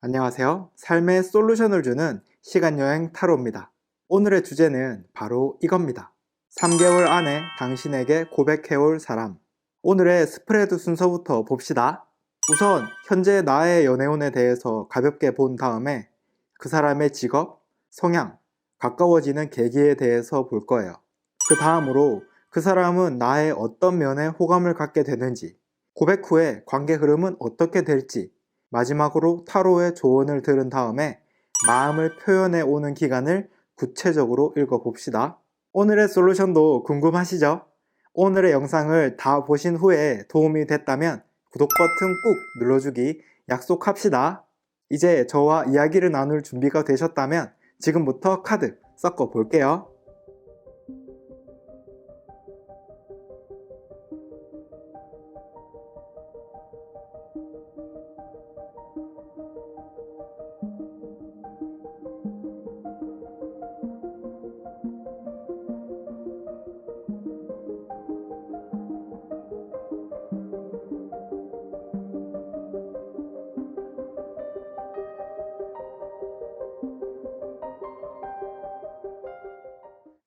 안녕하세요. 삶의 솔루션을 주는 시간여행 타로입니다. 오늘의 주제는 바로 이겁니다. 3개월 안에 당신에게 고백해올 사람. 오늘의 스프레드 순서부터 봅시다. 우선 현재 나의 연애운에 대해서 가볍게 본 다음에 그 사람의 직업, 성향, 가까워지는 계기에 대해서 볼 거예요. 그 다음으로 그 사람은 나의 어떤 면에 호감을 갖게 되는지, 고백 후에 관계 흐름은 어떻게 될지, 마지막으로 타로의 조언을 들은 다음에 마음을 표현해 오는 기간을 구체적으로 읽어봅시다. 오늘의 솔루션도 궁금하시죠? 오늘의 영상을 다 보신 후에 도움이 됐다면 구독 버튼 꾹 눌러주기 약속합시다. 이제 저와 이야기를 나눌 준비가 되셨다면 지금부터 카드 섞어 볼게요.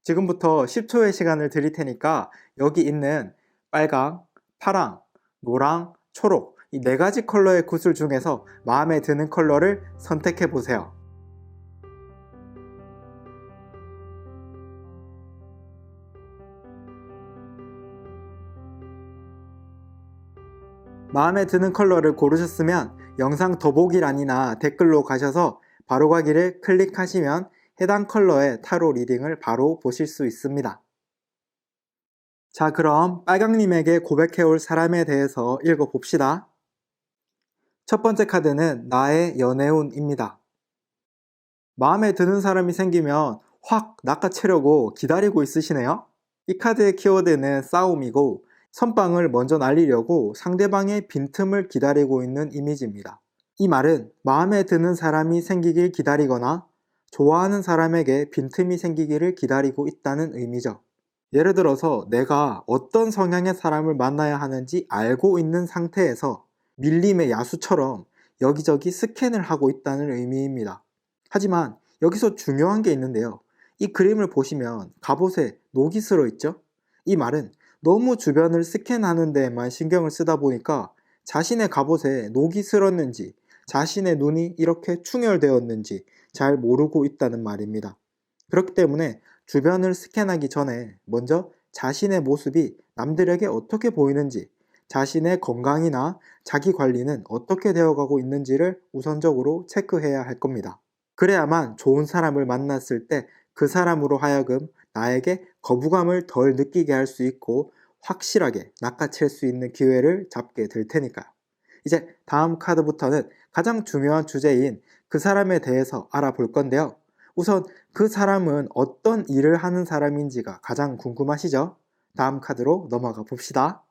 지금부터 10초의 시간을 드릴 테니까 여기 있는 빨강, 파랑, 노랑, 초록 이 네 가지 컬러의 구슬 중에서 마음에 드는 컬러를 선택해 보세요. 마음에 드는 컬러를 고르셨으면 영상 더보기란이나 댓글로 가셔서 바로 가기를 클릭하시면 해당 컬러의 타로 리딩을 바로 보실 수 있습니다. 자, 그럼 빨강님에게 고백해올 사람에 대해서 읽어봅시다. 첫 번째 카드는 나의 연애운입니다. 마음에 드는 사람이 생기면 확 낚아채려고 기다리고 있으시네요. 이 카드의 키워드는 싸움이고 선빵을 먼저 날리려고 상대방의 빈틈을 기다리고 있는 이미지입니다. 이 말은 마음에 드는 사람이 생기길 기다리거나 좋아하는 사람에게 빈틈이 생기기를 기다리고 있다는 의미죠. 예를 들어서 내가 어떤 성향의 사람을 만나야 하는지 알고 있는 상태에서 밀림의 야수처럼 여기저기 스캔을 하고 있다는 의미입니다. 하지만 여기서 중요한 게 있는데요. 이 그림을 보시면 갑옷에 녹이 슬어 있죠? 이 말은 너무 주변을 스캔하는 데에만 신경을 쓰다 보니까 자신의 갑옷에 녹이 슬었는지 자신의 눈이 이렇게 충혈되었는지 잘 모르고 있다는 말입니다. 그렇기 때문에 주변을 스캔하기 전에 먼저 자신의 모습이 남들에게 어떻게 보이는지, 자신의 건강이나 자기 관리는 어떻게 되어가고 있는지를 우선적으로 체크해야 할 겁니다. 그래야만 좋은 사람을 만났을 때 그 사람으로 하여금 나에게 거부감을 덜 느끼게 할 수 있고 확실하게 낚아챌 수 있는 기회를 잡게 될 테니까요. 이제 다음 카드부터는 가장 중요한 주제인 그 사람에 대해서 알아볼 건데요. 우선 그 사람은 어떤 일을 하는 사람인지가 가장 궁금하시죠? 다음 카드로 넘어가 봅시다.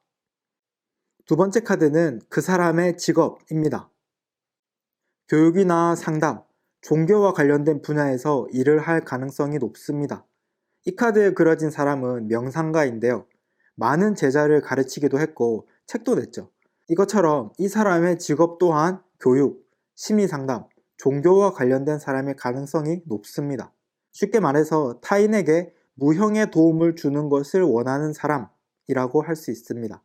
두 번째 카드는 그 사람의 직업입니다. 교육이나 상담, 종교와 관련된 분야에서 일을 할 가능성이 높습니다. 이 카드에 그려진 사람은 명상가인데요. 많은 제자를 가르치기도 했고 책도 냈죠. 이것처럼 이 사람의 직업 또한 교육, 심리상담, 종교와 관련된 사람의 가능성이 높습니다. 쉽게 말해서 타인에게 무형의 도움을 주는 것을 원하는 사람이라고 할 수 있습니다.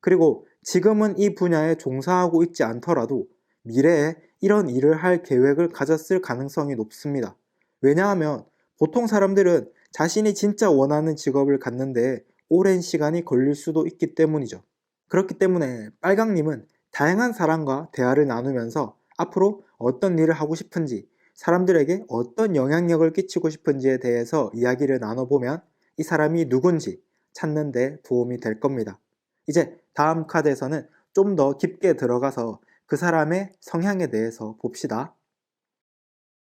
그리고 지금은 이 분야에 종사하고 있지 않더라도 미래에 이런 일을 할 계획을 가졌을 가능성이 높습니다. 왜냐하면 보통 사람들은 자신이 진짜 원하는 직업을 갖는데 오랜 시간이 걸릴 수도 있기 때문이죠. 그렇기 때문에 빨강님은 다양한 사람과 대화를 나누면서 앞으로 어떤 일을 하고 싶은지, 사람들에게 어떤 영향력을 끼치고 싶은지에 대해서 이야기를 나눠보면 이 사람이 누군지 찾는 데 도움이 될 겁니다. 이제 다음 카드에서는 좀 더 깊게 들어가서 그 사람의 성향에 대해서 봅시다.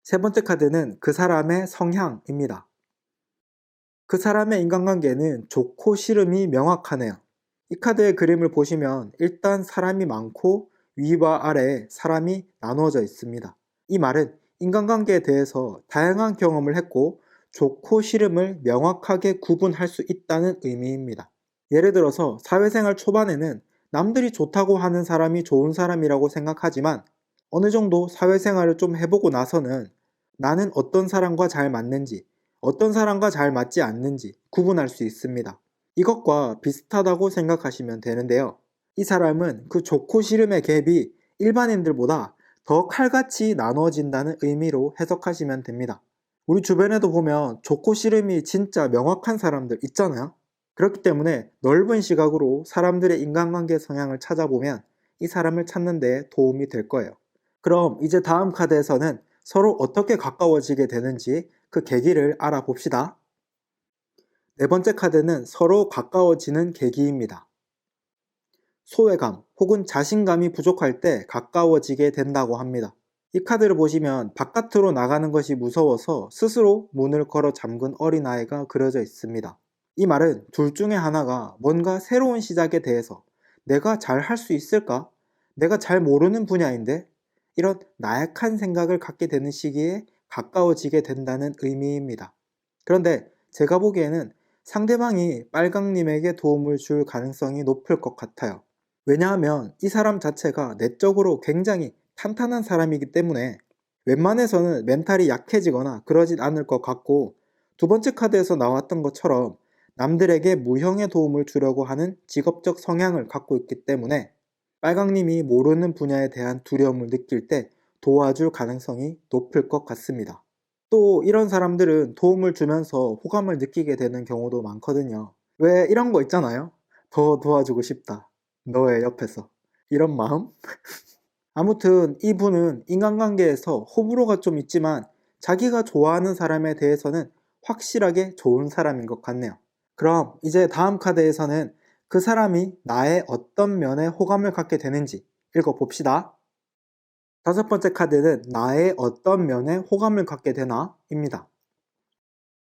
세 번째 카드는 그 사람의 성향입니다. 그 사람의 인간관계는 좋고 싫음이 명확하네요. 이 카드의 그림을 보시면 일단 사람이 많고 위와 아래에 사람이 나누어져 있습니다. 이 말은 인간관계에 대해서 다양한 경험을 했고 좋고 싫음을 명확하게 구분할 수 있다는 의미입니다. 예를 들어서 사회생활 초반에는 남들이 좋다고 하는 사람이 좋은 사람이라고 생각하지만 어느 정도 사회생활을 좀 해보고 나서는 나는 어떤 사람과 잘 맞는지, 어떤 사람과 잘 맞지 않는지 구분할 수 있습니다. 이것과 비슷하다고 생각하시면 되는데요. 이 사람은 그 좋고 싫음의 갭이 일반인들보다 더 칼같이 나누어진다는 의미로 해석하시면 됩니다. 우리 주변에도 보면 좋고 싫음이 진짜 명확한 사람들 있잖아요. 그렇기 때문에 넓은 시각으로 사람들의 인간관계 성향을 찾아보면 이 사람을 찾는 데 도움이 될 거예요. 그럼 이제 다음 카드에서는 서로 어떻게 가까워지게 되는지 그 계기를 알아봅시다. 네 번째 카드는 서로 가까워지는 계기입니다. 소외감 혹은 자신감이 부족할 때 가까워지게 된다고 합니다. 이 카드를 보시면 바깥으로 나가는 것이 무서워서 스스로 문을 걸어 잠근 어린아이가 그려져 있습니다. 이 말은 둘 중에 하나가 뭔가 새로운 시작에 대해서 내가 잘 할 수 있을까? 내가 잘 모르는 분야인데? 이런 나약한 생각을 갖게 되는 시기에 가까워지게 된다는 의미입니다. 그런데 제가 보기에는 상대방이 빨강님에게 도움을 줄 가능성이 높을 것 같아요. 왜냐하면 이 사람 자체가 내적으로 굉장히 탄탄한 사람이기 때문에 웬만해서는 멘탈이 약해지거나 그러진 않을 것 같고, 두 번째 카드에서 나왔던 것처럼 남들에게 무형의 도움을 주려고 하는 직업적 성향을 갖고 있기 때문에 빨강님이 모르는 분야에 대한 두려움을 느낄 때 도와줄 가능성이 높을 것 같습니다. 또 이런 사람들은 도움을 주면서 호감을 느끼게 되는 경우도 많거든요. 왜 이런 거 있잖아요. 더 도와주고 싶다. 너의 옆에서. 이런 마음? 아무튼 이분은 인간관계에서 호불호가 좀 있지만 자기가 좋아하는 사람에 대해서는 확실하게 좋은 사람인 것 같네요. 그럼 이제 다음 카드에서는 그 사람이 나의 어떤 면에 호감을 갖게 되는지 읽어봅시다. 다섯 번째 카드는 나의 어떤 면에 호감을 갖게 되나? 입니다.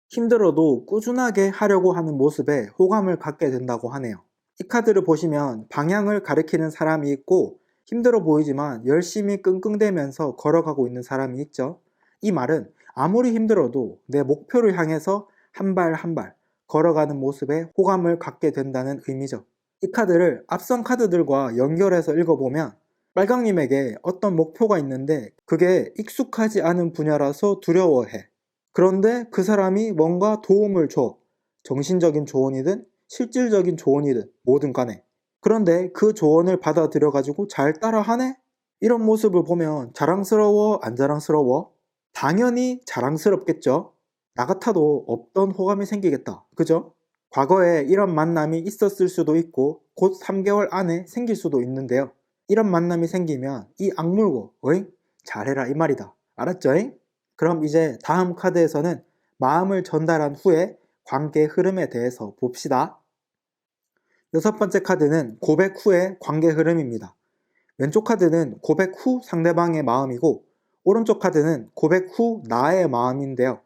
힘들어도 꾸준하게 하려고 하는 모습에 호감을 갖게 된다고 하네요. 이 카드를 보시면 방향을 가리키는 사람이 있고 힘들어 보이지만 열심히 끙끙대면서 걸어가고 있는 사람이 있죠. 이 말은 아무리 힘들어도 내 목표를 향해서 한 발 한 발 걸어가는 모습에 호감을 갖게 된다는 의미죠. 이 카드를 앞선 카드들과 연결해서 읽어보면 빨강님에게 어떤 목표가 있는데 그게 익숙하지 않은 분야라서 두려워해. 그런데 그 사람이 뭔가 도움을 줘. 정신적인 조언이든 실질적인 조언이든 뭐든 간에. 그런데 그 조언을 받아들여가지고 잘 따라하네? 이런 모습을 보면 자랑스러워, 안 자랑스러워? 당연히 자랑스럽겠죠? 나 같아도 없던 호감이 생기겠다. 그죠? 과거에 이런 만남이 있었을 수도 있고 곧 3개월 안에 생길 수도 있는데요. 이런 만남이 생기면 이 악물고 어잉? 잘해라 이 말이다. 알았죠잉? 그럼 이제 다음 카드에서는 마음을 전달한 후에 관계 흐름에 대해서 봅시다. 여섯 번째 카드는 고백 후의 관계 흐름입니다. 왼쪽 카드는 고백 후 상대방의 마음이고 오른쪽 카드는 고백 후 나의 마음인데요.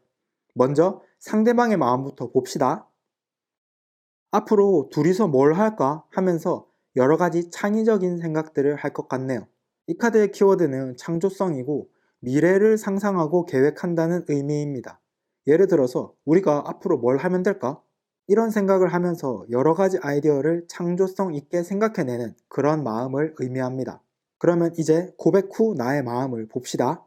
먼저 상대방의 마음부터 봅시다. 앞으로 둘이서 뭘 할까 하면서 여러 가지 창의적인 생각들을 할 것 같네요. 이 카드의 키워드는 창조성이고 미래를 상상하고 계획한다는 의미입니다. 예를 들어서 우리가 앞으로 뭘 하면 될까? 이런 생각을 하면서 여러 가지 아이디어를 창조성 있게 생각해내는 그런 마음을 의미합니다. 그러면 이제 고백 후 나의 마음을 봅시다.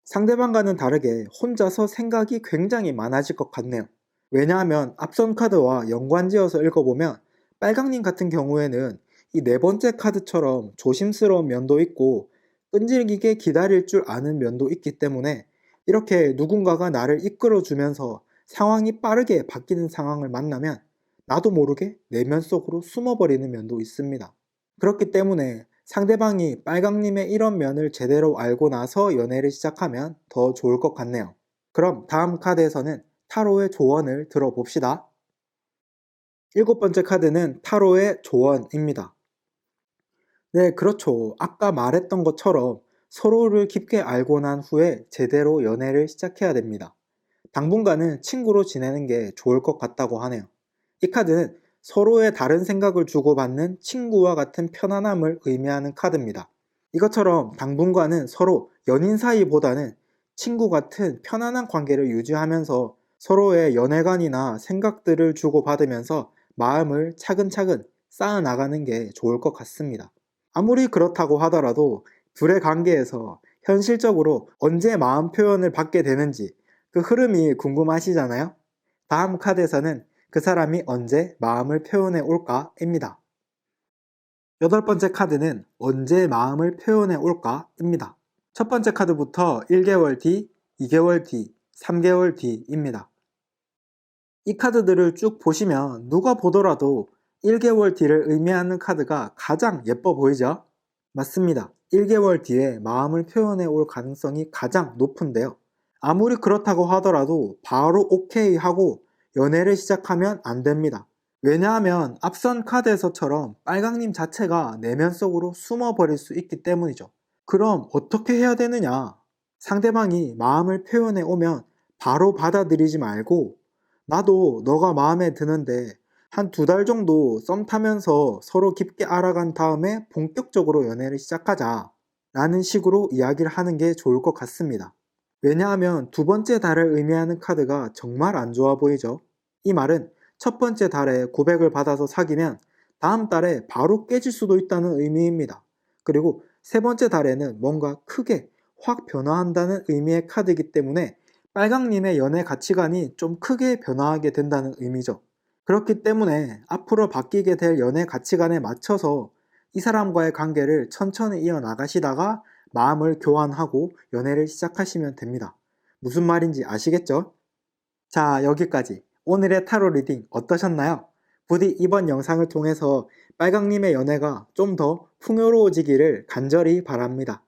상대방과는 다르게 혼자서 생각이 굉장히 많아질 것 같네요. 왜냐하면 앞선 카드와 연관지어서 읽어보면 빨강님 같은 경우에는 이 네 번째 카드처럼 조심스러운 면도 있고 끈질기게 기다릴 줄 아는 면도 있기 때문에 이렇게 누군가가 나를 이끌어주면서 상황이 빠르게 바뀌는 상황을 만나면 나도 모르게 내면 속으로 숨어버리는 면도 있습니다. 그렇기 때문에 상대방이 빨강님의 이런 면을 제대로 알고 나서 연애를 시작하면 더 좋을 것 같네요. 그럼 다음 카드에서는 타로의 조언을 들어봅시다. 일곱 번째 카드는 타로의 조언입니다. 네, 그렇죠. 아까 말했던 것처럼 서로를 깊게 알고 난 후에 제대로 연애를 시작해야 됩니다. 당분간은 친구로 지내는 게 좋을 것 같다고 하네요. 이 카드는 서로의 다른 생각을 주고받는 친구와 같은 편안함을 의미하는 카드입니다. 이것처럼 당분간은 서로 연인 사이보다는 친구 같은 편안한 관계를 유지하면서 서로의 연애관이나 생각들을 주고받으면서 마음을 차근차근 쌓아나가는 게 좋을 것 같습니다. 아무리 그렇다고 하더라도 둘의 관계에서 현실적으로 언제 마음 표현을 받게 되는지 그 흐름이 궁금하시잖아요? 다음 카드에서는 그 사람이 언제 마음을 표현해 올까입니다. 8번째 카드는 언제 마음을 표현해 올까입니다. 첫 번째 카드부터 1개월 뒤, 2개월 뒤, 3개월 뒤입니다. 이 카드들을 쭉 보시면 누가 보더라도 1개월 뒤를 의미하는 카드가 가장 예뻐 보이죠? 맞습니다. 1개월 뒤에 마음을 표현해 올 가능성이 가장 높은데요. 아무리 그렇다고 하더라도 바로 오케이 하고 연애를 시작하면 안 됩니다. 왜냐하면 앞선 카드에서처럼 빨강님 자체가 내면 속으로 숨어버릴 수 있기 때문이죠. 그럼 어떻게 해야 되느냐? 상대방이 마음을 표현해 오면 바로 받아들이지 말고 나도 너가 마음에 드는데 한 2달 정도 썸 타면서 서로 깊게 알아간 다음에 본격적으로 연애를 시작하자 라는 식으로 이야기를 하는 게 좋을 것 같습니다. 왜냐하면 두 번째 달을 의미하는 카드가 정말 안 좋아 보이죠? 이 말은 첫 번째 달에 고백을 받아서 사귀면 다음 달에 바로 깨질 수도 있다는 의미입니다. 그리고 세 번째 달에는 뭔가 크게 확 변화한다는 의미의 카드이기 때문에 빨강님의 연애 가치관이 좀 크게 변화하게 된다는 의미죠. 그렇기 때문에 앞으로 바뀌게 될 연애 가치관에 맞춰서 이 사람과의 관계를 천천히 이어나가시다가 마음을 교환하고 연애를 시작하시면 됩니다. 무슨 말인지 아시겠죠? 자, 여기까지. 오늘의 타로 리딩 어떠셨나요? 부디 이번 영상을 통해서 빨강님의 연애가 좀 더 풍요로워지기를 간절히 바랍니다.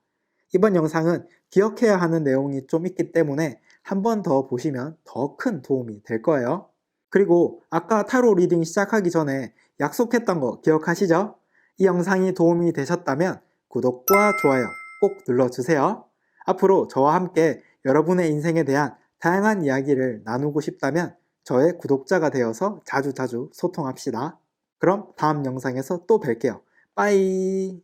이번 영상은 기억해야 하는 내용이 좀 있기 때문에 한 번 더 보시면 더 큰 도움이 될 거예요. 그리고 아까 타로 리딩 시작하기 전에 약속했던 거 기억하시죠? 이 영상이 도움이 되셨다면 구독과 좋아요 꼭 눌러주세요. 앞으로 저와 함께 여러분의 인생에 대한 다양한 이야기를 나누고 싶다면 저의 구독자가 되어서 자주자주 소통합시다. 그럼 다음 영상에서 또 뵐게요. 빠이.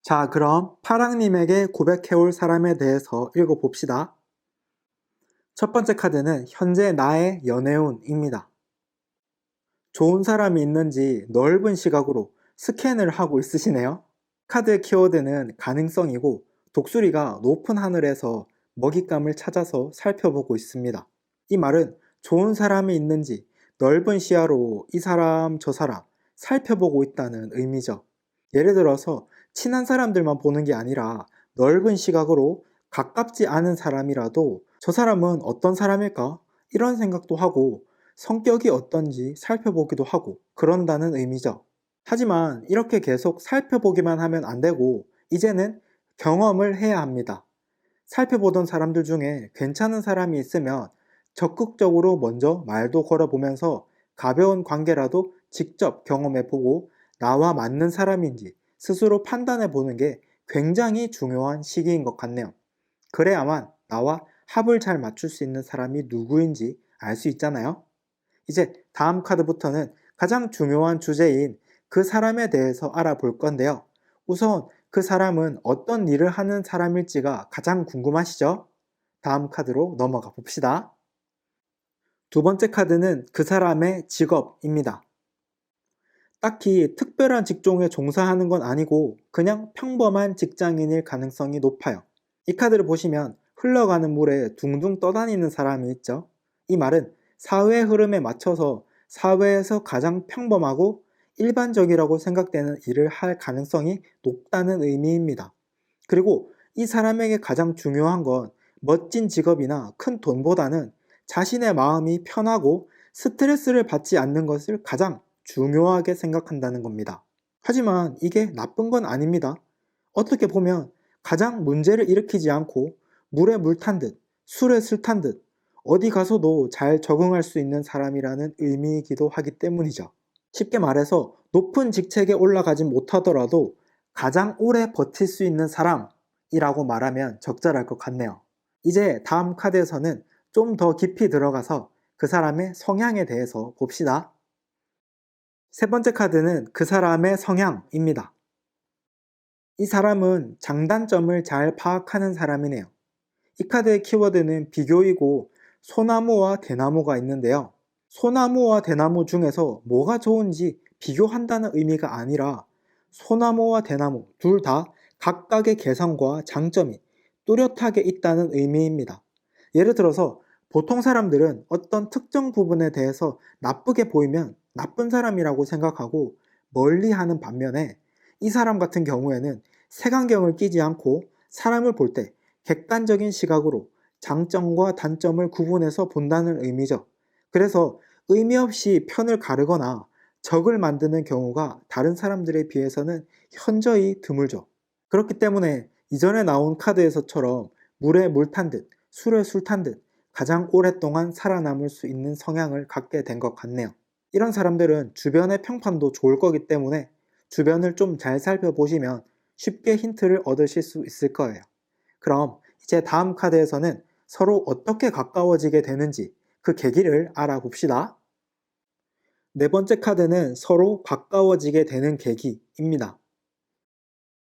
자, 그럼 파랑님에게 고백해올 사람에 대해서 읽어봅시다. 첫 번째 카드는 현재 나의 연애운입니다. 좋은 사람이 있는지 넓은 시각으로 스캔을 하고 있으시네요. 카드의 키워드는 가능성이고 독수리가 높은 하늘에서 먹잇감을 찾아서 살펴보고 있습니다. 이 말은 좋은 사람이 있는지 넓은 시야로 이 사람 저 사람 살펴보고 있다는 의미죠. 예를 들어서 친한 사람들만 보는 게 아니라 넓은 시각으로 가깝지 않은 사람이라도 저 사람은 어떤 사람일까? 이런 생각도 하고 성격이 어떤지 살펴보기도 하고 그런다는 의미죠. 하지만 이렇게 계속 살펴보기만 하면 안 되고 이제는 경험을 해야 합니다. 살펴보던 사람들 중에 괜찮은 사람이 있으면 적극적으로 먼저 말도 걸어보면서 가벼운 관계라도 직접 경험해보고 나와 맞는 사람인지 스스로 판단해보는 게 굉장히 중요한 시기인 것 같네요. 그래야만 나와 합을 잘 맞출 수 있는 사람이 누구인지 알 수 있잖아요. 이제 다음 카드부터는 가장 중요한 주제인 그 사람에 대해서 알아볼 건데요. 우선 그 사람은 어떤 일을 하는 사람일지가 가장 궁금하시죠? 다음 카드로 넘어가 봅시다. 두 번째 카드는 그 사람의 직업입니다. 딱히 특별한 직종에 종사하는 건 아니고 그냥 평범한 직장인일 가능성이 높아요. 이 카드를 보시면 흘러가는 물에 둥둥 떠다니는 사람이 있죠. 이 말은 사회의 흐름에 맞춰서 사회에서 가장 평범하고 일반적이라고 생각되는 일을 할 가능성이 높다는 의미입니다. 그리고 이 사람에게 가장 중요한 건 멋진 직업이나 큰 돈보다는 자신의 마음이 편하고 스트레스를 받지 않는 것을 가장 중요하게 생각한다는 겁니다. 하지만 이게 나쁜 건 아닙니다. 어떻게 보면 가장 문제를 일으키지 않고 물에 물 탄 듯, 술에 술 탄 듯, 어디 가서도 잘 적응할 수 있는 사람이라는 의미이기도 하기 때문이죠. 쉽게 말해서 높은 직책에 올라가진 못하더라도 가장 오래 버틸 수 있는 사람이라고 말하면 적절할 것 같네요. 이제 다음 카드에서는 좀 더 깊이 들어가서 그 사람의 성향에 대해서 봅시다. 세 번째 카드는 그 사람의 성향입니다. 이 사람은 장단점을 잘 파악하는 사람이네요. 이 카드의 키워드는 비교이고 소나무와 대나무가 있는데요. 소나무와 대나무 중에서 뭐가 좋은지 비교한다는 의미가 아니라 소나무와 대나무 둘 다 각각의 개성과 장점이 뚜렷하게 있다는 의미입니다. 예를 들어서 보통 사람들은 어떤 특정 부분에 대해서 나쁘게 보이면 나쁜 사람이라고 생각하고 멀리하는 반면에 이 사람 같은 경우에는 색안경을 끼지 않고 사람을 볼 때 객관적인 시각으로 장점과 단점을 구분해서 본다는 의미죠. 그래서 의미 없이 편을 가르거나 적을 만드는 경우가 다른 사람들에 비해서는 현저히 드물죠. 그렇기 때문에 이전에 나온 카드에서처럼 물에 물 탄 듯, 술에 술 탄 듯 가장 오랫동안 살아남을 수 있는 성향을 갖게 된 것 같네요. 이런 사람들은 주변의 평판도 좋을 거기 때문에 주변을 좀 잘 살펴보시면 쉽게 힌트를 얻으실 수 있을 거예요. 그럼 이제 다음 카드에서는 서로 어떻게 가까워지게 되는지 그 계기를 알아봅시다. 네 번째 카드는 서로 가까워지게 되는 계기입니다.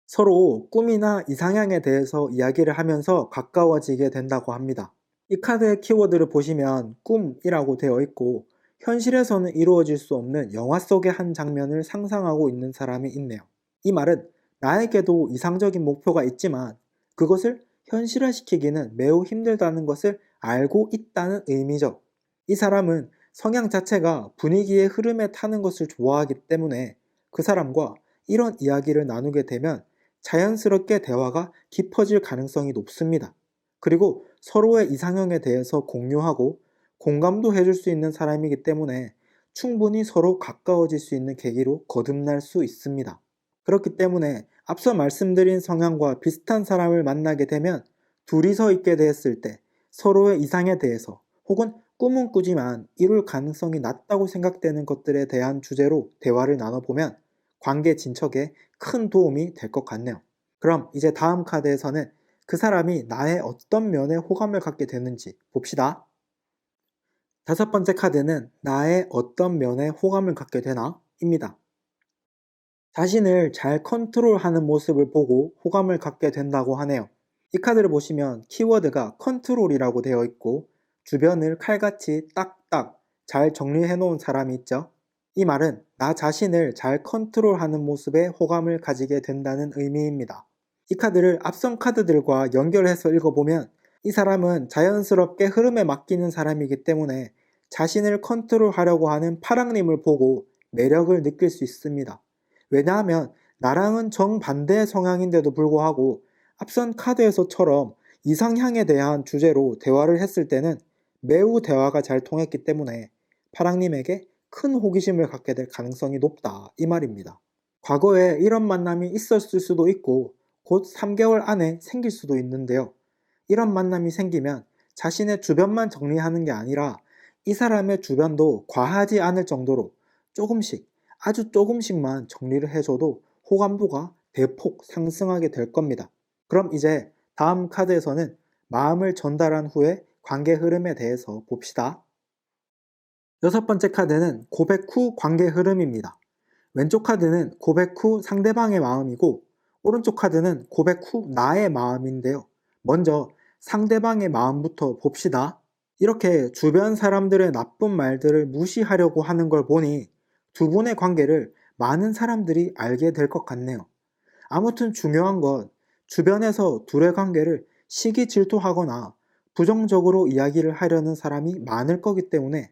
서로 꿈이나 이상향에 대해서 이야기를 하면서 가까워지게 된다고 합니다. 이 카드의 키워드를 보시면 꿈이라고 되어 있고 현실에서는 이루어질 수 없는 영화 속의 한 장면을 상상하고 있는 사람이 있네요. 이 말은 나에게도 이상적인 목표가 있지만 그것을 현실화시키기는 매우 힘들다는 것을 알고 있다는 의미죠. 이 사람은 성향 자체가 분위기의 흐름에 타는 것을 좋아하기 때문에 그 사람과 이런 이야기를 나누게 되면 자연스럽게 대화가 깊어질 가능성이 높습니다. 그리고 서로의 이상형에 대해서 공유하고 공감도 해줄 수 있는 사람이기 때문에 충분히 서로 가까워질 수 있는 계기로 거듭날 수 있습니다. 그렇기 때문에 앞서 말씀드린 성향과 비슷한 사람을 만나게 되면 둘이서 있게 되었을 때 서로의 이상에 대해서 혹은 꿈은 꾸지만 이룰 가능성이 낮다고 생각되는 것들에 대한 주제로 대화를 나눠보면 관계 진척에 큰 도움이 될 것 같네요. 그럼 이제 다음 카드에서는 그 사람이 나의 어떤 면에 호감을 갖게 되는지 봅시다. 다섯 번째 카드는 나의 어떤 면에 호감을 갖게 되나? 입니다. 자신을 잘 컨트롤하는 모습을 보고 호감을 갖게 된다고 하네요. 이 카드를 보시면 키워드가 컨트롤이라고 되어 있고 주변을 칼같이 딱딱 잘 정리해 놓은 사람이 있죠. 이 말은 나 자신을 잘 컨트롤하는 모습에 호감을 가지게 된다는 의미입니다. 이 카드를 앞선 카드들과 연결해서 읽어보면 이 사람은 자연스럽게 흐름에 맡기는 사람이기 때문에 자신을 컨트롤하려고 하는 파랑님을 보고 매력을 느낄 수 있습니다. 왜냐하면 나랑은 정반대의 성향인데도 불구하고 앞선 카드에서처럼 이상향에 대한 주제로 대화를 했을 때는 매우 대화가 잘 통했기 때문에 파랑님에게 큰 호기심을 갖게 될 가능성이 높다 이 말입니다. 과거에 이런 만남이 있었을 수도 있고 곧 3개월 안에 생길 수도 있는데요. 이런 만남이 생기면 자신의 주변만 정리하는 게 아니라 이 사람의 주변도 과하지 않을 정도로 조금씩 아주 조금씩만 정리를 해줘도 호감도가 대폭 상승하게 될 겁니다. 그럼 이제 다음 카드에서는 마음을 전달한 후에 관계 흐름에 대해서 봅시다. 여섯 번째 카드는 고백 후 관계 흐름입니다. 왼쪽 카드는 고백 후 상대방의 마음이고 오른쪽 카드는 고백 후 나의 마음인데요. 먼저 상대방의 마음부터 봅시다. 이렇게 주변 사람들의 나쁜 말들을 무시하려고 하는 걸 보니 두 분의 관계를 많은 사람들이 알게 될 것 같네요. 아무튼 중요한 건 주변에서 둘의 관계를 시기 질투하거나 부정적으로 이야기를 하려는 사람이 많을 거기 때문에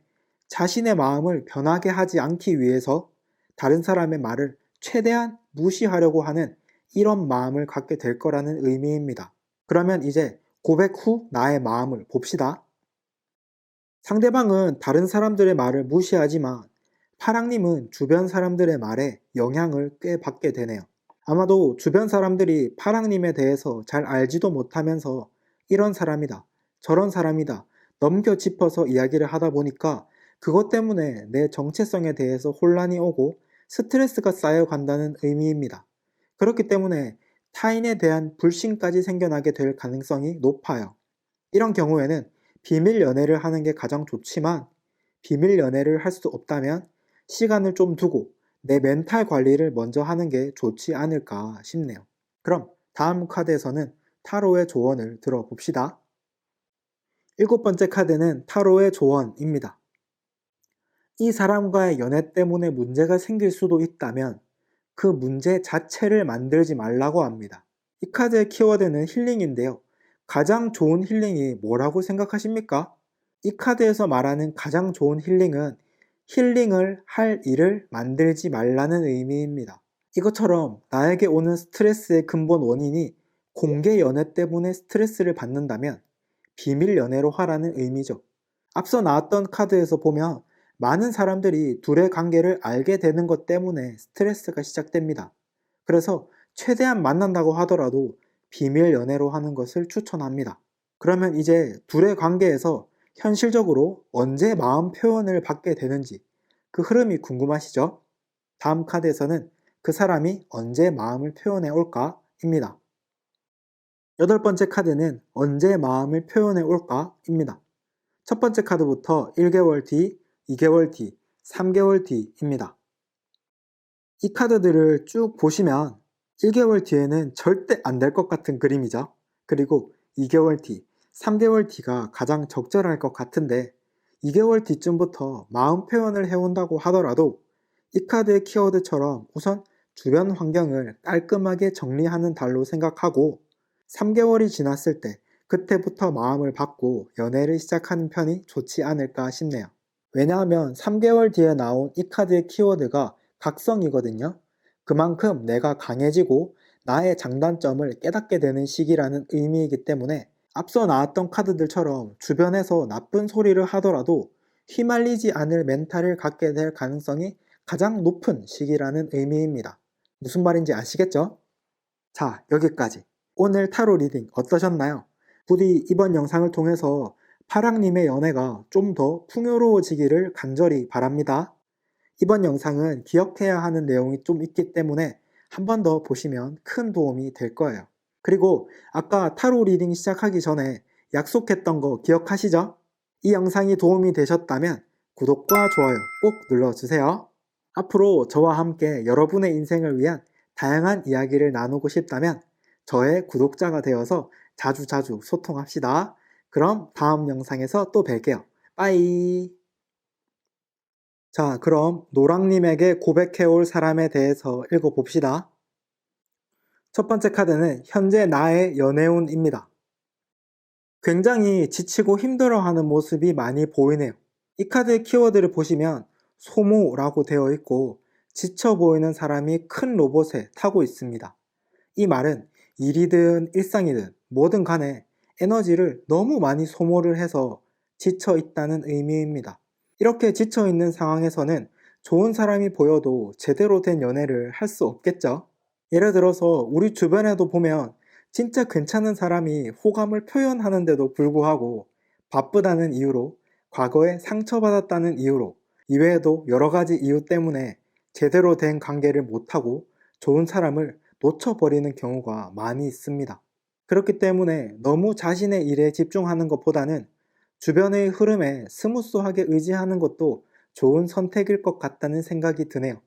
자신의 마음을 변하게 하지 않기 위해서 다른 사람의 말을 최대한 무시하려고 하는 이런 마음을 갖게 될 거라는 의미입니다. 그러면 이제 고백 후 나의 마음을 봅시다. 상대방은 다른 사람들의 말을 무시하지만 파랑님은 주변 사람들의 말에 영향을 꽤 받게 되네요. 아마도 주변 사람들이 파랑님에 대해서 잘 알지도 못하면서 이런 사람이다, 저런 사람이다 넘겨 짚어서 이야기를 하다 보니까 그것 때문에 내 정체성에 대해서 혼란이 오고 스트레스가 쌓여간다는 의미입니다. 그렇기 때문에 타인에 대한 불신까지 생겨나게 될 가능성이 높아요. 이런 경우에는 비밀 연애를 하는 게 가장 좋지만 비밀 연애를 할 수 없다면 시간을 좀 두고 내 멘탈 관리를 먼저 하는 게 좋지 않을까 싶네요. 그럼 다음 카드에서는 타로의 조언을 들어봅시다. 일곱 번째 카드는 타로의 조언입니다. 이 사람과의 연애 때문에 문제가 생길 수도 있다면 그 문제 자체를 만들지 말라고 합니다. 이 카드의 키워드는 힐링인데요. 가장 좋은 힐링이 뭐라고 생각하십니까? 이 카드에서 말하는 가장 좋은 힐링은 힐링을 할 일을 만들지 말라는 의미입니다. 이것처럼 나에게 오는 스트레스의 근본 원인이 공개 연애 때문에 스트레스를 받는다면 비밀 연애로 하라는 의미죠. 앞서 나왔던 카드에서 보면 많은 사람들이 둘의 관계를 알게 되는 것 때문에 스트레스가 시작됩니다. 그래서 최대한 만난다고 하더라도 비밀 연애로 하는 것을 추천합니다. 그러면 이제 둘의 관계에서 현실적으로 언제 마음 표현을 받게 되는지 그 흐름이 궁금하시죠? 다음 카드에서는 그 사람이 언제 마음을 표현해 올까? 입니다. 여덟 번째 카드는 언제 마음을 표현해 올까? 입니다. 첫 번째 카드부터 1개월 뒤, 2개월 뒤, 3개월 뒤입니다. 이 카드들을 쭉 보시면 1개월 뒤에는 절대 안 될 것 같은 그림이죠. 그리고 2개월 뒤, 3개월 뒤가 가장 적절할 것 같은데 2개월 뒤쯤부터 마음 표현을 해온다고 하더라도 이 카드의 키워드처럼 우선 주변 환경을 깔끔하게 정리하는 달로 생각하고 3개월이 지났을 때 그때부터 마음을 받고 연애를 시작하는 편이 좋지 않을까 싶네요. 왜냐하면 3개월 뒤에 나온 이 카드의 키워드가 각성이거든요. 그만큼 내가 강해지고 나의 장단점을 깨닫게 되는 시기라는 의미이기 때문에 앞서 나왔던 카드들처럼 주변에서 나쁜 소리를 하더라도 휘말리지 않을 멘탈을 갖게 될 가능성이 가장 높은 시기라는 의미입니다. 무슨 말인지 아시겠죠? 자, 여기까지. 오늘 타로 리딩 어떠셨나요? 부디 이번 영상을 통해서 파랑님의 연애가 좀 더 풍요로워지기를 간절히 바랍니다. 이번 영상은 기억해야 하는 내용이 좀 있기 때문에 한 번 더 보시면 큰 도움이 될 거예요. 그리고 아까 타로 리딩 시작하기 전에 약속했던 거 기억하시죠? 이 영상이 도움이 되셨다면 구독과 좋아요 꼭 눌러주세요. 앞으로 저와 함께 여러분의 인생을 위한 다양한 이야기를 나누고 싶다면 저의 구독자가 되어서 자주자주 소통합시다. 그럼 다음 영상에서 또 뵐게요. 빠이. 자, 그럼 노랑님에게 고백해올 사람에 대해서 읽어봅시다. 첫 번째 카드는 현재 나의 연애운입니다. 굉장히 지치고 힘들어하는 모습이 많이 보이네요. 이 카드의 키워드를 보시면 소모라고 되어 있고 지쳐 보이는 사람이 큰 로봇에 타고 있습니다. 이 말은 일이든 일상이든 뭐든 간에 에너지를 너무 많이 소모를 해서 지쳐 있다는 의미입니다. 이렇게 지쳐 있는 상황에서는 좋은 사람이 보여도 제대로 된 연애를 할 수 없겠죠. 예를 들어서 우리 주변에도 보면 진짜 괜찮은 사람이 호감을 표현하는데도 불구하고 바쁘다는 이유로, 과거에 상처받았다는 이유로, 이외에도 여러 가지 이유 때문에 제대로 된 관계를 못하고 좋은 사람을 놓쳐버리는 경우가 많이 있습니다. 그렇기 때문에 너무 자신의 일에 집중하는 것보다는 주변의 흐름에 스무스하게 의지하는 것도 좋은 선택일 것 같다는 생각이 드네요.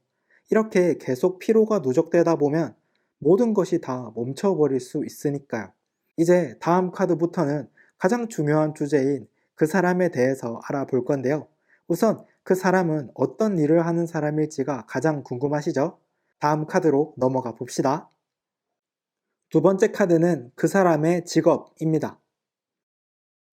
이렇게 계속 피로가 누적되다 보면 모든 것이 다 멈춰버릴 수 있으니까요. 이제 다음 카드부터는 가장 중요한 주제인 그 사람에 대해서 알아볼 건데요. 우선 그 사람은 어떤 일을 하는 사람일지가 가장 궁금하시죠? 다음 카드로 넘어가 봅시다. 두 번째 카드는 그 사람의 직업입니다.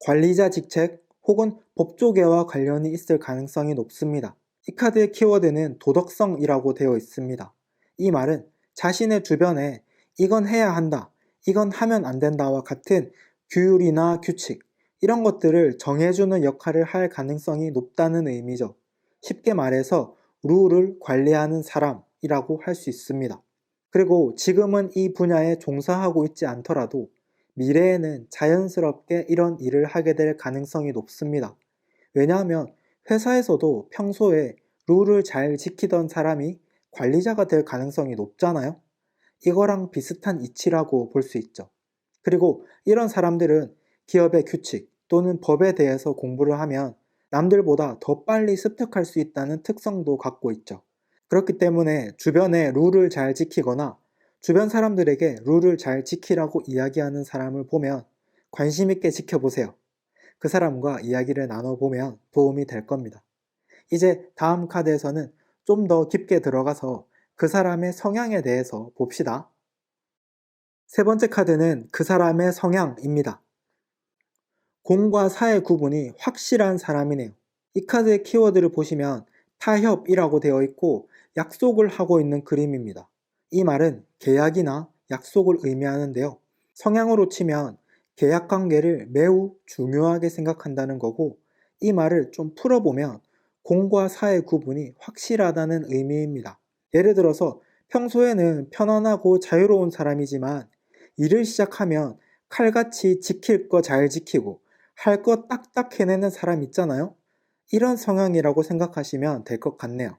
관리자 직책 혹은 법조계와 관련이 있을 가능성이 높습니다. 이 카드의 키워드는 도덕성이라고 되어 있습니다. 이 말은 자신의 주변에 이건 해야 한다, 이건 하면 안 된다와 같은 규율이나 규칙, 이런 것들을 정해주는 역할을 할 가능성이 높다는 의미죠. 쉽게 말해서 룰을 관리하는 사람이라고 할 수 있습니다. 그리고 지금은 이 분야에 종사하고 있지 않더라도 미래에는 자연스럽게 이런 일을 하게 될 가능성이 높습니다. 왜냐하면 회사에서도 평소에 룰을 잘 지키던 사람이 관리자가 될 가능성이 높잖아요. 이거랑 비슷한 이치라고 볼 수 있죠. 그리고 이런 사람들은 기업의 규칙 또는 법에 대해서 공부를 하면 남들보다 더 빨리 습득할 수 있다는 특성도 갖고 있죠. 그렇기 때문에 주변에 룰을 잘 지키거나 주변 사람들에게 룰을 잘 지키라고 이야기하는 사람을 보면 관심 있게 지켜보세요. 그 사람과 이야기를 나눠보면 도움이 될 겁니다. 이제 다음 카드에서는 좀 더 깊게 들어가서 그 사람의 성향에 대해서 봅시다. 세 번째 카드는 그 사람의 성향입니다. 공과 사의 구분이 확실한 사람이네요. 이 카드의 키워드를 보시면 타협이라고 되어 있고 약속을 하고 있는 그림입니다. 이 말은 계약이나 약속을 의미하는데요. 성향으로 치면 계약 관계를 매우 중요하게 생각한다는 거고, 이 말을 좀 풀어보면 공과 사의 구분이 확실하다는 의미입니다. 예를 들어서 평소에는 편안하고 자유로운 사람이지만 일을 시작하면 칼같이 지킬 거 잘 지키고 할 거 딱딱 해내는 사람 있잖아요. 이런 성향이라고 생각하시면 될 것 같네요.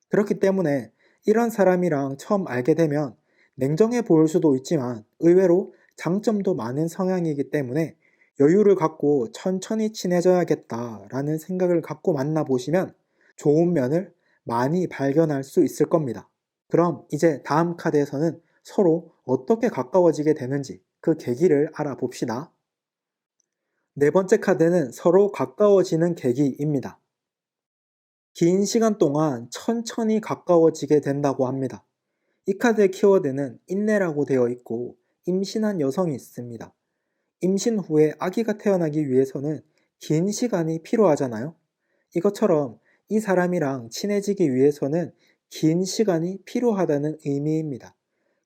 그렇기 때문에 이런 사람이랑 처음 알게 되면 냉정해 보일 수도 있지만 의외로 장점도 많은 성향이기 때문에 여유를 갖고 천천히 친해져야겠다라는 생각을 갖고 만나보시면 좋은 면을 많이 발견할 수 있을 겁니다. 그럼 이제 다음 카드에서는 서로 어떻게 가까워지게 되는지 그 계기를 알아봅시다. 네 번째 카드는 서로 가까워지는 계기입니다. 긴 시간 동안 천천히 가까워지게 된다고 합니다. 이 카드의 키워드는 인내라고 되어 있고 임신한 여성이 있습니다. 임신 후에 아기가 태어나기 위해서는 긴 시간이 필요하잖아요. 이것처럼 이 사람이랑 친해지기 위해서는 긴 시간이 필요하다는 의미입니다.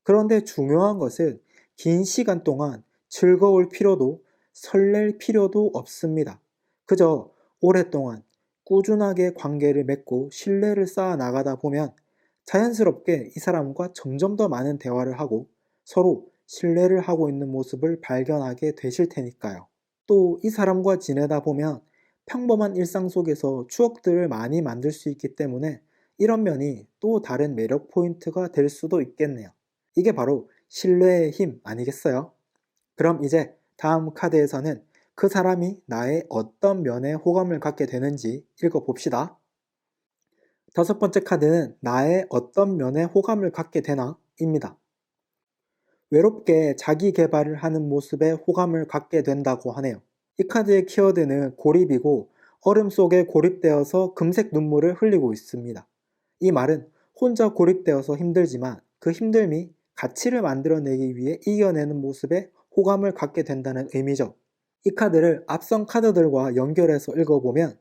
그런데 중요한 것은 긴 시간 동안 즐거울 필요도 설렐 필요도 없습니다. 그저 오랫동안 꾸준하게 관계를 맺고 신뢰를 쌓아 나가다 보면 자연스럽게 이 사람과 점점 더 많은 대화를 하고 서로 신뢰를 하고 있는 모습을 발견하게 되실 테니까요. 또 이 사람과 지내다 보면 평범한 일상 속에서 추억들을 많이 만들 수 있기 때문에 이런 면이 또 다른 매력 포인트가 될 수도 있겠네요. 이게 바로 신뢰의 힘 아니겠어요? 그럼 이제 다음 카드에서는 그 사람이 나의 어떤 면에 호감을 갖게 되는지 읽어봅시다. 다섯 번째 카드는 나의 어떤 면에 호감을 갖게 되나? 입니다. 외롭게 자기 개발을 하는 모습에 호감을 갖게 된다고 하네요. 이 카드의 키워드는 고립이고 얼음 속에 고립되어서 금색 눈물을 흘리고 있습니다. 이 말은 혼자 고립되어서 힘들지만 그 힘듦이 가치를 만들어내기 위해 이겨내는 모습에 호감을 갖게 된다는 의미죠. 이 카드를 앞선 카드들과 연결해서 읽어보면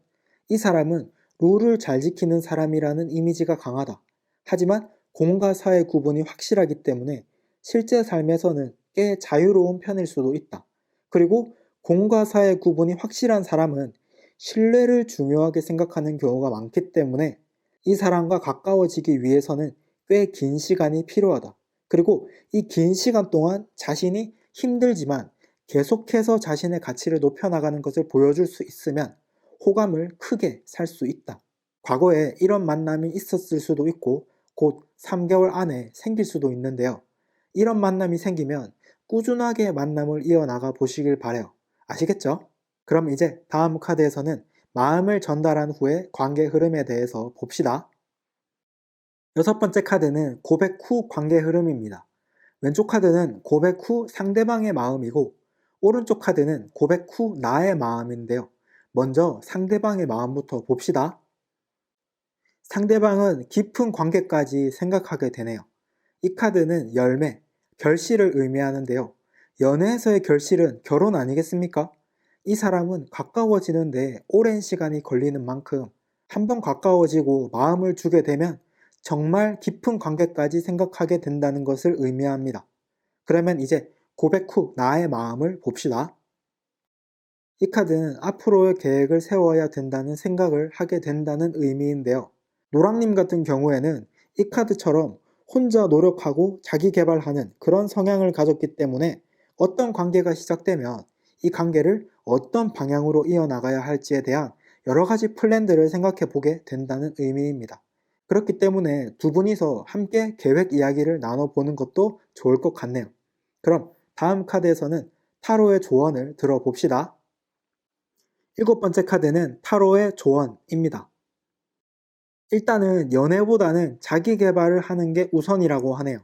이 사람은 룰을 잘 지키는 사람이라는 이미지가 강하다. 하지만 공과 사의 구분이 확실하기 때문에 실제 삶에서는 꽤 자유로운 편일 수도 있다. 그리고 공과 사의 구분이 확실한 사람은 신뢰를 중요하게 생각하는 경우가 많기 때문에 이 사람과 가까워지기 위해서는 꽤 긴 시간이 필요하다. 그리고 이 긴 시간 동안 자신이 힘들지만 계속해서 자신의 가치를 높여나가는 것을 보여줄 수 있으면 호감을 크게 살 수 있다. 과거에 이런 만남이 있었을 수도 있고 곧 3개월 안에 생길 수도 있는데요. 이런 만남이 생기면 꾸준하게 만남을 이어나가 보시길 바래요. 아시겠죠? 그럼 이제 다음 카드에서는 마음을 전달한 후에 관계 흐름에 대해서 봅시다. 여섯 번째 카드는 고백 후 관계 흐름입니다. 왼쪽 카드는 고백 후 상대방의 마음이고 오른쪽 카드는 고백 후 나의 마음인데요. 먼저 상대방의 마음부터 봅시다. 상대방은 깊은 관계까지 생각하게 되네요. 이 카드는 열매, 결실을 의미하는데요. 연애에서의 결실은 결혼 아니겠습니까? 이 사람은 가까워지는데 오랜 시간이 걸리는 만큼 한번 가까워지고 마음을 주게 되면 정말 깊은 관계까지 생각하게 된다는 것을 의미합니다. 그러면 이제 고백 후 나의 마음을 봅시다. 이 카드는 앞으로의 계획을 세워야 된다는 생각을 하게 된다는 의미인데요. 노랑님 같은 경우에는 이 카드처럼 혼자 노력하고 자기 개발하는 그런 성향을 가졌기 때문에 어떤 관계가 시작되면 이 관계를 어떤 방향으로 이어나가야 할지에 대한 여러 가지 플랜들을 생각해 보게 된다는 의미입니다. 그렇기 때문에 두 분이서 함께 계획 이야기를 나눠보는 것도 좋을 것 같네요. 그럼 다음 카드에서는 타로의 조언을 들어봅시다. 일곱 번째 카드는 타로의 조언입니다. 일단은 연애보다는 자기 개발을 하는 게 우선이라고 하네요.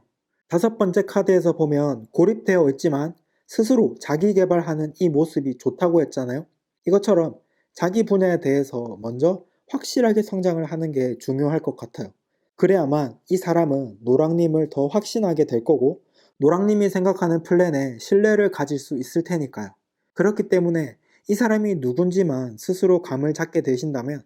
다섯 번째 카드에서 보면 고립되어 있지만 스스로 자기 개발하는 이 모습이 좋다고 했잖아요. 이것처럼 자기 분야에 대해서 먼저 확실하게 성장을 하는 게 중요할 것 같아요. 그래야만 이 사람은 노랑님을 더 확신하게 될 거고 노랑님이 생각하는 플랜에 신뢰를 가질 수 있을 테니까요. 그렇기 때문에 이 사람이 누군지만 스스로 감을 잡게 되신다면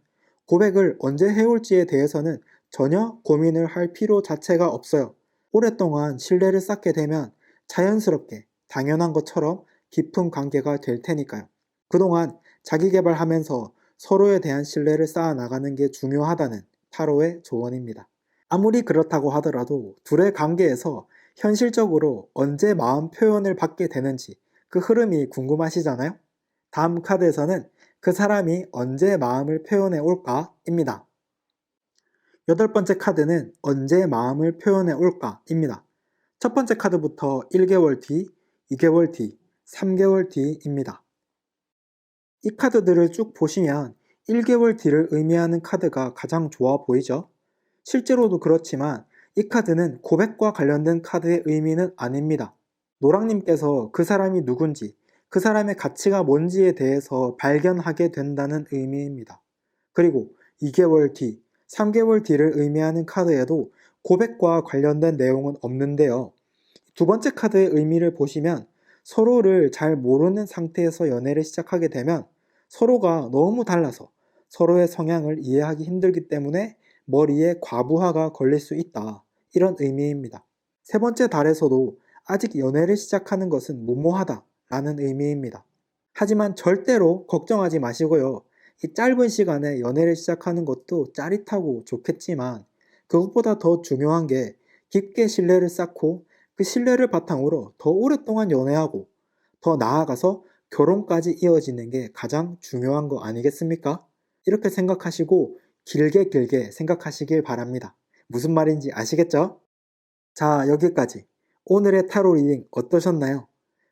고백을 언제 해올지에 대해서는 전혀 고민을 할 필요 자체가 없어요. 오랫동안 신뢰를 쌓게 되면 자연스럽게 당연한 것처럼 깊은 관계가 될 테니까요. 그동안 자기 개발하면서 서로에 대한 신뢰를 쌓아 나가는 게 중요하다는 타로의 조언입니다. 아무리 그렇다고 하더라도 둘의 관계에서 현실적으로 언제 마음 표현을 받게 되는지 그 흐름이 궁금하시잖아요? 다음 카드에서는 그 사람이 언제 마음을 표현해 올까입니다. 8번째 카드는 언제 마음을 표현해 올까입니다. 첫 번째 카드부터 1개월 뒤, 2개월 뒤, 3개월 뒤입니다. 이 카드들을 쭉 보시면 1개월 뒤를 의미하는 카드가 가장 좋아 보이죠? 실제로도 그렇지만 이 카드는 고백과 관련된 카드의 의미는 아닙니다. 노랑님께서 그 사람이 누군지, 그 사람의 가치가 뭔지에 대해서 발견하게 된다는 의미입니다. 그리고 2개월 뒤, 3개월 뒤를 의미하는 카드에도 고백과 관련된 내용은 없는데요. 두 번째 카드의 의미를 보시면 서로를 잘 모르는 상태에서 연애를 시작하게 되면 서로가 너무 달라서 서로의 성향을 이해하기 힘들기 때문에 머리에 과부하가 걸릴 수 있다. 이런 의미입니다. 세 번째 달에서도 아직 연애를 시작하는 것은 무모하다 라는 의미입니다. 하지만 절대로 걱정하지 마시고요. 이 짧은 시간에 연애를 시작하는 것도 짜릿하고 좋겠지만 그것보다 더 중요한 게 깊게 신뢰를 쌓고 그 신뢰를 바탕으로 더 오랫동안 연애하고 더 나아가서 결혼까지 이어지는 게 가장 중요한 거 아니겠습니까? 이렇게 생각하시고 길게 생각하시길 바랍니다. 무슨 말인지 아시겠죠? 자, 여기까지. 오늘의 타로 리딩 어떠셨나요?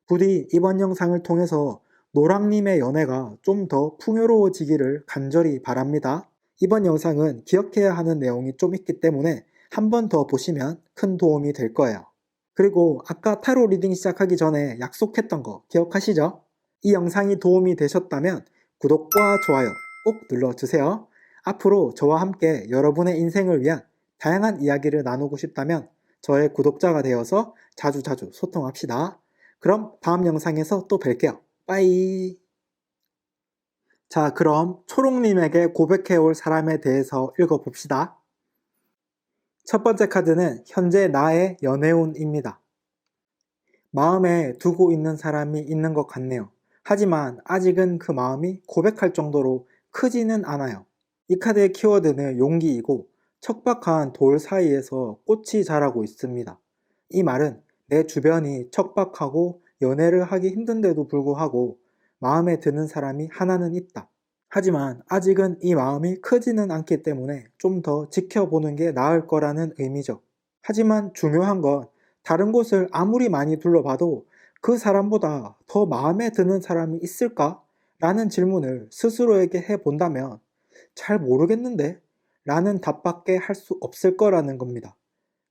부디 이번 영상을 통해서 노랑님의 연애가 좀 더 풍요로워지기를 간절히 바랍니다. 이번 영상은 기억해야 하는 내용이 좀 있기 때문에 한 번 더 보시면 큰 도움이 될 거예요. 그리고 아까 타로 리딩 시작하기 전에 약속했던 거 기억하시죠? 이 영상이 도움이 되셨다면 구독과 좋아요 꼭 눌러주세요. 앞으로 저와 함께 여러분의 인생을 위한 다양한 이야기를 나누고 싶다면 저의 구독자가 되어서 자주자주 소통합시다. 그럼 다음 영상에서 또 뵐게요. 빠이. 자, 그럼 초롱님에게 고백해올 사람에 대해서 읽어봅시다. 첫 번째 카드는 현재 나의 연애운입니다. 마음에 두고 있는 사람이 있는 것 같네요. 하지만 아직은 그 마음이 고백할 정도로 크지는 않아요. 이 카드의 키워드는 용기이고 척박한 돌 사이에서 꽃이 자라고 있습니다. 이 말은 내 주변이 척박하고 연애를 하기 힘든데도 불구하고 마음에 드는 사람이 하나는 있다. 하지만 아직은 이 마음이 크지는 않기 때문에 좀 더 지켜보는 게 나을 거라는 의미죠. 하지만 중요한 건 다른 곳을 아무리 많이 둘러봐도 그 사람보다 더 마음에 드는 사람이 있을까? 라는 질문을 스스로에게 해본다면 잘 모르겠는데? 라는 답밖에 할 수 없을 거라는 겁니다.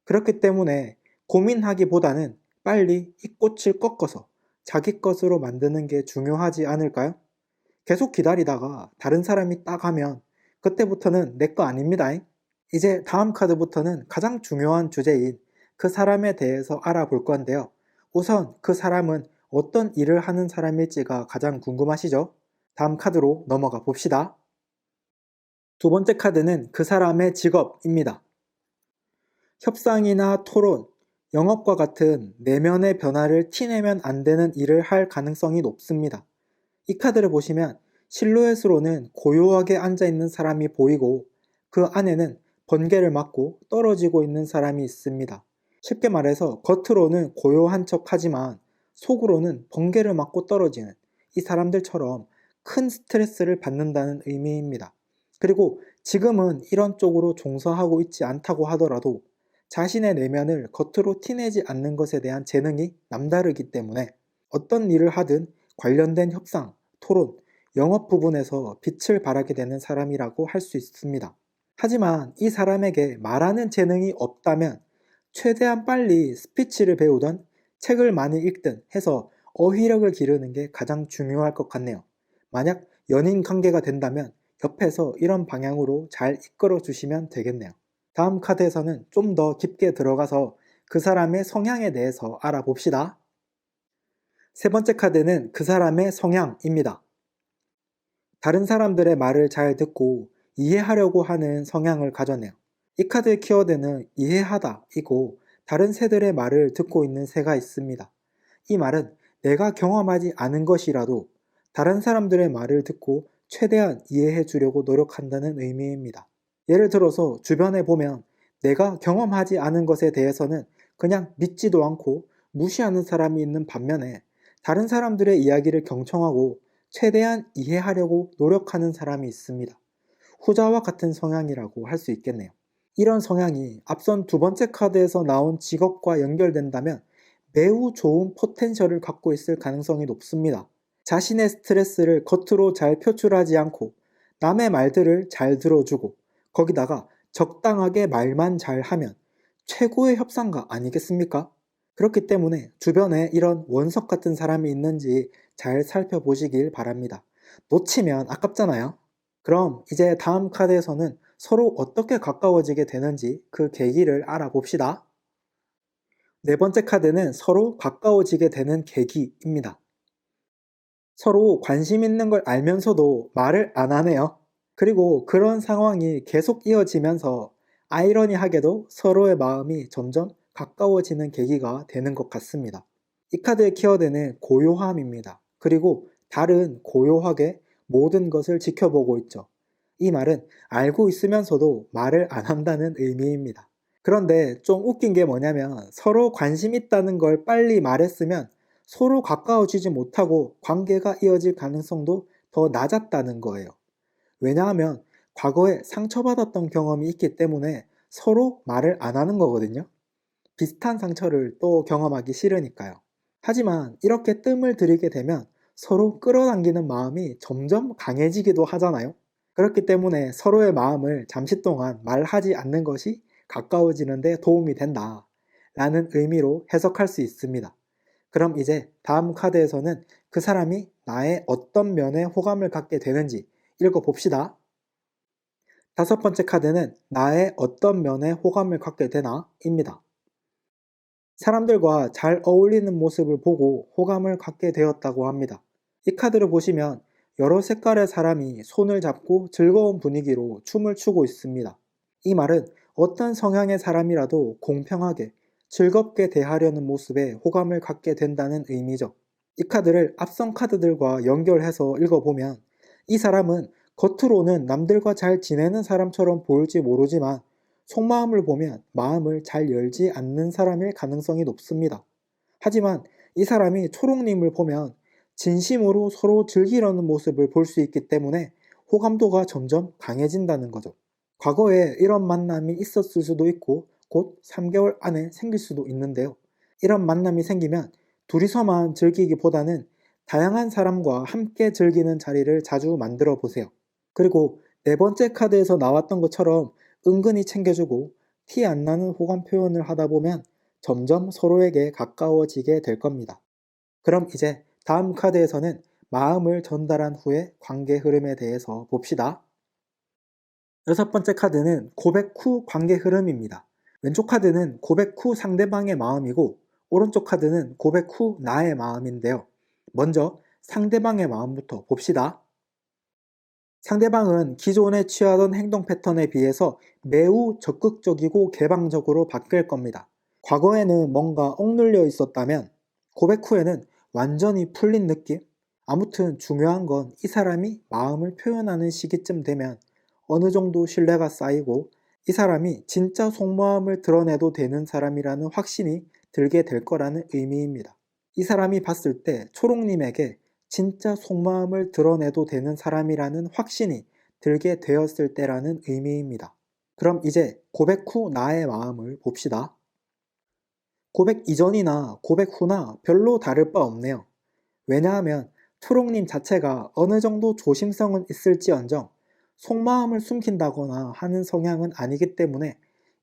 그렇기 때문에 고민하기보다는 빨리 이 꽃을 꺾어서 자기 것으로 만드는 게 중요하지 않을까요? 계속 기다리다가 다른 사람이 딱 하면 그때부터는 내 거 아닙니다. 이제 다음 카드부터는 가장 중요한 주제인 그 사람에 대해서 알아볼 건데요. 우선 그 사람은 어떤 일을 하는 사람일지가 가장 궁금하시죠? 다음 카드로 넘어가 봅시다. 두 번째 카드는 그 사람의 직업입니다. 협상이나 토론, 영업과 같은 내면의 변화를 티내면 안 되는 일을 할 가능성이 높습니다. 이 카드를 보시면 실루엣으로는 고요하게 앉아있는 사람이 보이고 그 안에는 번개를 맞고 떨어지고 있는 사람이 있습니다. 쉽게 말해서 겉으로는 고요한 척 하지만 속으로는 번개를 맞고 떨어지는 이 사람들처럼 큰 스트레스를 받는다는 의미입니다. 그리고 지금은 이런 쪽으로 종사하고 있지 않다고 하더라도 자신의 내면을 겉으로 티내지 않는 것에 대한 재능이 남다르기 때문에 어떤 일을 하든 관련된 협상, 토론, 영업 부분에서 빛을 발하게 되는 사람이라고 할 수 있습니다. 하지만 이 사람에게 말하는 재능이 없다면 최대한 빨리 스피치를 배우던 책을 많이 읽든 해서 어휘력을 기르는 게 가장 중요할 것 같네요. 만약 연인 관계가 된다면 옆에서 이런 방향으로 잘 이끌어 주시면 되겠네요. 다음 카드에서는 좀 더 깊게 들어가서 그 사람의 성향에 대해서 알아봅시다. 세 번째 카드는 그 사람의 성향입니다. 다른 사람들의 말을 잘 듣고 이해하려고 하는 성향을 가졌네요. 이 카드의 키워드는 이해하다이고 다른 새들의 말을 듣고 있는 새가 있습니다. 이 말은 내가 경험하지 않은 것이라도 다른 사람들의 말을 듣고 최대한 이해해 주려고 노력한다는 의미입니다. 예를 들어서 주변에 보면 내가 경험하지 않은 것에 대해서는 그냥 믿지도 않고 무시하는 사람이 있는 반면에 다른 사람들의 이야기를 경청하고 최대한 이해하려고 노력하는 사람이 있습니다. 후자와 같은 성향이라고 할 수 있겠네요. 이런 성향이 앞선 두 번째 카드에서 나온 직업과 연결된다면 매우 좋은 포텐셜을 갖고 있을 가능성이 높습니다. 자신의 스트레스를 겉으로 잘 표출하지 않고 남의 말들을 잘 들어주고 거기다가 적당하게 말만 잘 하면 최고의 협상가 아니겠습니까? 그렇기 때문에 주변에 이런 원석 같은 사람이 있는지 잘 살펴보시길 바랍니다. 놓치면 아깝잖아요. 그럼 이제 다음 카드에서는 서로 어떻게 가까워지게 되는지 그 계기를 알아봅시다. 네 번째 카드는 서로 가까워지게 되는 계기입니다. 서로 관심 있는 걸 알면서도 말을 안 하네요. 그리고 그런 상황이 계속 이어지면서 아이러니하게도 서로의 마음이 점점 가까워지는 계기가 되는 것 같습니다. 이 카드의 키워드는 고요함입니다. 그리고 달은 고요하게 모든 것을 지켜보고 있죠. 이 말은 알고 있으면서도 말을 안 한다는 의미입니다. 그런데 좀 웃긴 게 뭐냐면 서로 관심 있다는 걸 빨리 말했으면 서로 가까워지지 못하고 관계가 이어질 가능성도 더 낮았다는 거예요. 왜냐하면 과거에 상처받았던 경험이 있기 때문에 서로 말을 안 하는 거거든요. 비슷한 상처를 또 경험하기 싫으니까요. 하지만 이렇게 뜸을 들이게 되면 서로 끌어당기는 마음이 점점 강해지기도 하잖아요. 그렇기 때문에 서로의 마음을 잠시 동안 말하지 않는 것이 가까워지는 데 도움이 된다 라는 의미로 해석할 수 있습니다. 그럼 이제 다음 카드에서는 그 사람이 나의 어떤 면에 호감을 갖게 되는지 읽어봅시다. 다섯 번째 카드는 나의 어떤 면에 호감을 갖게 되나? 입니다. 사람들과 잘 어울리는 모습을 보고 호감을 갖게 되었다고 합니다. 이 카드를 보시면 여러 색깔의 사람이 손을 잡고 즐거운 분위기로 춤을 추고 있습니다. 이 말은 어떤 성향의 사람이라도 공평하게 즐겁게 대하려는 모습에 호감을 갖게 된다는 의미죠. 이 카드를 앞선 카드들과 연결해서 읽어보면 이 사람은 겉으로는 남들과 잘 지내는 사람처럼 보일지 모르지만 속마음을 보면 마음을 잘 열지 않는 사람일 가능성이 높습니다. 하지만 이 사람이 초록님을 보면 진심으로 서로 즐기려는 모습을 볼 수 있기 때문에 호감도가 점점 강해진다는 거죠. 과거에 이런 만남이 있었을 수도 있고 곧 3개월 안에 생길 수도 있는데요. 이런 만남이 생기면 둘이서만 즐기기보다는 다양한 사람과 함께 즐기는 자리를 자주 만들어 보세요. 그리고 네 번째 카드에서 나왔던 것처럼 은근히 챙겨주고 티 안 나는 호감 표현을 하다 보면 점점 서로에게 가까워지게 될 겁니다. 그럼 이제 다음 카드에서는 마음을 전달한 후의 관계 흐름에 대해서 봅시다. 여섯 번째 카드는 고백 후 관계 흐름입니다. 왼쪽 카드는 고백 후 상대방의 마음이고 오른쪽 카드는 고백 후 나의 마음인데요. 먼저 상대방의 마음부터 봅시다. 상대방은 기존에 취하던 행동 패턴에 비해서 매우 적극적이고 개방적으로 바뀔 겁니다. 과거에는 뭔가 억눌려 있었다면 고백 후에는 완전히 풀린 느낌? 아무튼 중요한 건 이 사람이 마음을 표현하는 시기쯤 되면 어느 정도 신뢰가 쌓이고 이 사람이 진짜 속마음을 드러내도 되는 사람이라는 확신이 들게 될 거라는 의미입니다. 이 사람이 봤을 때 초록님에게 진짜 속마음을 드러내도 되는 사람이라는 확신이 들게 되었을 때라는 의미입니다. 그럼 이제 고백 후 나의 마음을 봅시다. 고백 이전이나 고백 후나 별로 다를 바 없네요. 왜냐하면 초록님 자체가 어느 정도 조심성은 있을지언정 속마음을 숨긴다거나 하는 성향은 아니기 때문에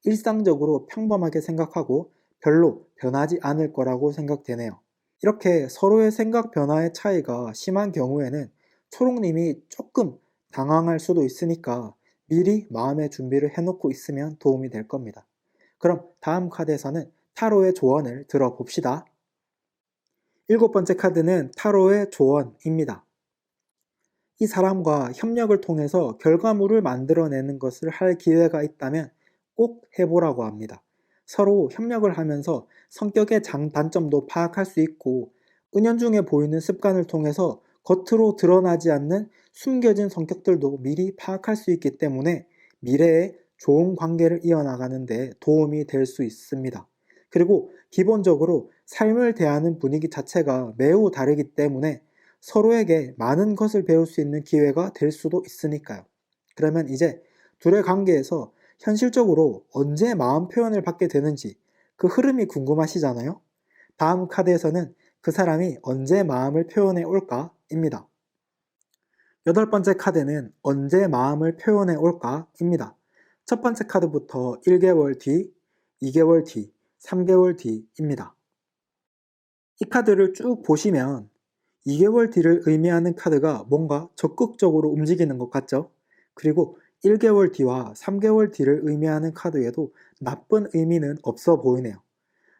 일상적으로 평범하게 생각하고 별로 변하지 않을 거라고 생각되네요. 이렇게 서로의 생각 변화의 차이가 심한 경우에는 초록님이 조금 당황할 수도 있으니까 미리 마음의 준비를 해놓고 있으면 도움이 될 겁니다. 그럼 다음 카드에서는 타로의 조언을 들어봅시다. 7번째 카드는 타로의 조언입니다. 이 사람과 협력을 통해서 결과물을 만들어내는 것을 할 기회가 있다면 꼭 해보라고 합니다. 서로 협력을 하면서 성격의 장단점도 파악할 수 있고 은연중에 보이는 습관을 통해서 겉으로 드러나지 않는 숨겨진 성격들도 미리 파악할 수 있기 때문에 미래에 좋은 관계를 이어나가는 데 도움이 될 수 있습니다. 그리고 기본적으로 삶을 대하는 분위기 자체가 매우 다르기 때문에 서로에게 많은 것을 배울 수 있는 기회가 될 수도 있으니까요. 그러면 이제 둘의 관계에서 현실적으로 언제 마음 표현을 받게 되는지 그 흐름이 궁금하시잖아요? 다음 카드에서는 그 사람이 언제 마음을 표현해 올까입니다. 8번째 카드는 언제 마음을 표현해 올까입니다. 첫 번째 카드부터 1개월 뒤, 2개월 뒤, 3개월 뒤입니다. 이 카드를 쭉 보시면 2개월 뒤를 의미하는 카드가 뭔가 적극적으로 움직이는 것 같죠? 그리고 1개월 뒤와 3개월 뒤를 의미하는 카드에도 나쁜 의미는 없어 보이네요.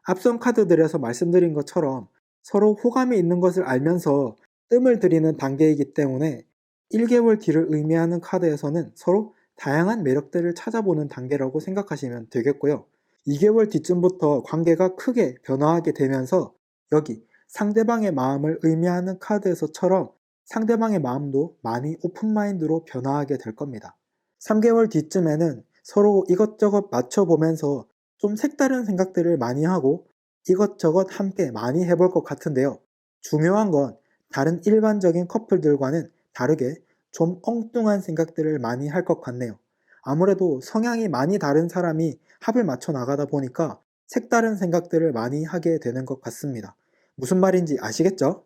앞선 카드들에서 말씀드린 것처럼 서로 호감이 있는 것을 알면서 뜸을 들이는 단계이기 때문에 1개월 뒤를 의미하는 카드에서는 서로 다양한 매력들을 찾아보는 단계라고 생각하시면 되겠고요. 2개월 뒤쯤부터 관계가 크게 변화하게 되면서 여기 상대방의 마음을 의미하는 카드에서처럼 상대방의 마음도 많이 오픈마인드로 변화하게 될 겁니다. 3개월 뒤쯤에는 서로 이것저것 맞춰보면서 좀 색다른 생각들을 많이 하고 이것저것 함께 많이 해볼 것 같은데요. 중요한 건 다른 일반적인 커플들과는 다르게 좀 엉뚱한 생각들을 많이 할 것 같네요. 아무래도 성향이 많이 다른 사람이 합을 맞춰 나가다 보니까 색다른 생각들을 많이 하게 되는 것 같습니다. 무슨 말인지 아시겠죠?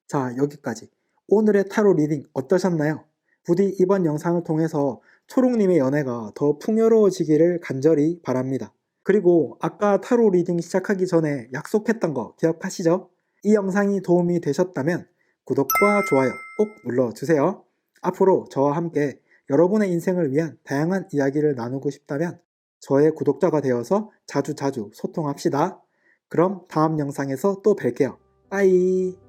자, 여기까지. 오늘의 타로 리딩 어떠셨나요? 부디 이번 영상을 통해서 초롱님의 연애가 더 풍요로워지기를 간절히 바랍니다. 그리고 아까 타로 리딩 시작하기 전에 약속했던 거 기억하시죠? 이 영상이 도움이 되셨다면 구독과 좋아요 꼭 눌러주세요. 앞으로 저와 함께 여러분의 인생을 위한 다양한 이야기를 나누고 싶다면 저의 구독자가 되어서 자주자주 소통합시다. 그럼 다음 영상에서 또 뵐게요. 빠이.